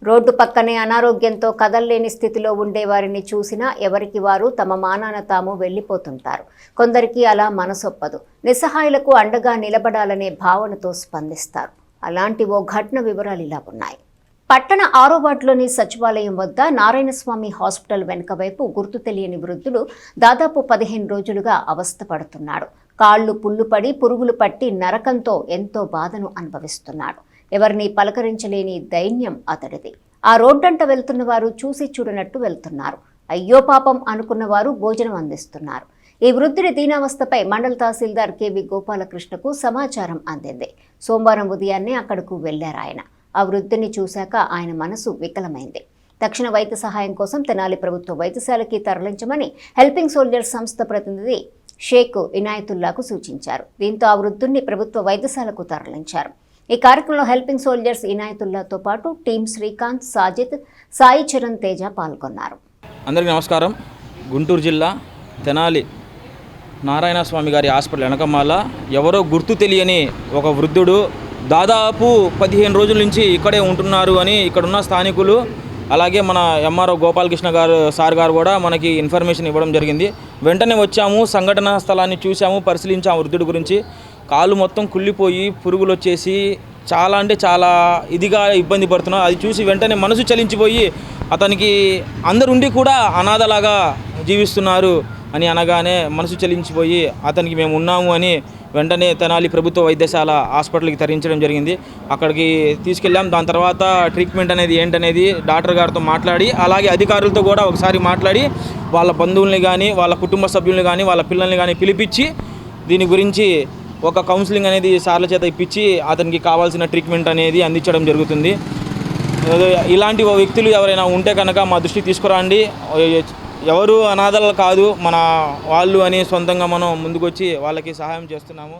Road పక్కనే అనారోగ్యంతో కదల్లేని స్థితిలో ఉండేవారిని చూసినా ఎవరికి వారు తమ మానాన తాము వెళ్లిపోతుంటారు. కొందరికి అలా మనసొప్పదు. నిస్సహాయులకు అండగా నిలబడాలనే భావనతో స్పందిస్తారు. అలాంటి ఓ ఘటన వివరాలు ఇలా ఉన్నాయి. పట్టణ 6వ వార్డులోని సచివాలయం వద్ద నారాయణస్వామి హాస్పిటల్ వెనుక వైపు గుర్తు తెలియని వృద్ధుడు దాదాపు 15 రోజులుగా అవస్థపడుతున్నాడు. కాళ్లు పుల్లుపడి పురుగులు పట్టి నరకంతో ఎంతో బాధను అనుభవిస్తున్నాడు. ఎవరిని పలకరించలేని దైన్యం అతడిది. ఆ రోడ్డంట వెళ్తున్న వారు చూసి చూడనట్టు వెళ్తున్నారు. అయ్యో పాపం అనుకున్న వారు భోజనం అందిస్తున్నారు. ఈ వృద్ధుడి దీనావస్థపై మండల తహసీల్దార్ కెవి గోపాలకృష్ణకు సమాచారం అందింది. సోమవారం ఉదయాన్నే అక్కడకు వెళ్లారాయన. ఆ వృద్ధుని చూశాక ఆయన మనసు వికలమైంది. తక్షణ వైద్య సహాయం కోసం తెనాలి ప్రభుత్వ వైద్యశాలకి తరలించమని హెల్పింగ్ సోల్జర్స్ సంస్థ ప్రతినిధి షేక్ ఇనాయతుల్లాకు సూచించారు. దీంతో ఆ వృద్ధుణ్ణి ప్రభుత్వ వైద్యశాలకు తరలించారు. ఈ కార్యక్రమంలో హెల్పింగ్ సోల్జర్స్ ఇనాయతుల్లాతో పాటు టీం శ్రీకాంత్, సాజిద్, సాయి చరణ్ తేజ పాల్గొన్నారు. అందరికీ నమస్కారం. గుంటూరు జిల్లా తెనాలి నారాయణస్వామి గారి హాస్పిటల్ వెనకమాల ఎవరో గుర్తు తెలియని ఒక వృద్ధుడు దాదాపు 15 రోజుల నుంచి ఇక్కడే ఉంటున్నారు అని ఇక్కడున్న స్థానికులు, అలాగే మన ఎంఆర్ఓ గోపాలకృష్ణ సార్ గారు కూడా మనకి ఇన్ఫర్మేషన్ ఇవ్వడం జరిగింది. వెంటనే వచ్చాము, సంఘటన స్థలాన్ని చూసాము, పరిశీలించాము. వృద్ధుడి గురించి కాళ్ళు మొత్తం కుళ్ళిపోయి పురుగులు వచ్చేసి చాలా ఇదిగా ఇబ్బంది పడుతున్నాం. అది చూసి వెంటనే మనసు చలించిపోయి అతనికి అందరుండి కూడా అనాథలాగా జీవిస్తున్నారు అని అనగానే మనసు చలించిపోయి అతనికి మేము ఉన్నాము అని వెంటనే తెనాలి ప్రభుత్వ వైద్యశాల హాస్పిటల్కి తరలించడం జరిగింది. అక్కడికి తీసుకెళ్ళాం. దాని తర్వాత ట్రీట్మెంట్ అనేది ఏంటనేది డాక్టర్ గారితో మాట్లాడి, అలాగే అధికారులతో కూడా ఒకసారి మాట్లాడి వాళ్ళ బంధువుల్ని కానీ, వాళ్ళ కుటుంబ సభ్యుల్ని కానీ, వాళ్ళ పిల్లల్ని కానీ పిలిపించి దీని గురించి ఒక కౌన్సిలింగ్ అనేది సార్ల చేత ఇప్పించి అతనికి కావాల్సిన ట్రీట్మెంట్ అనేది అందించడం జరుగుతుంది. ఇలాంటి వ్యక్తులు ఎవరైనా ఉంటే కనుక మా దృష్టికి తీసుకురండి. ఎవరు అనాథలు కాదు, మన వాళ్ళు అని సొంతంగా మనం ముందుకొచ్చి వాళ్ళకి సహాయం చేస్తున్నాము.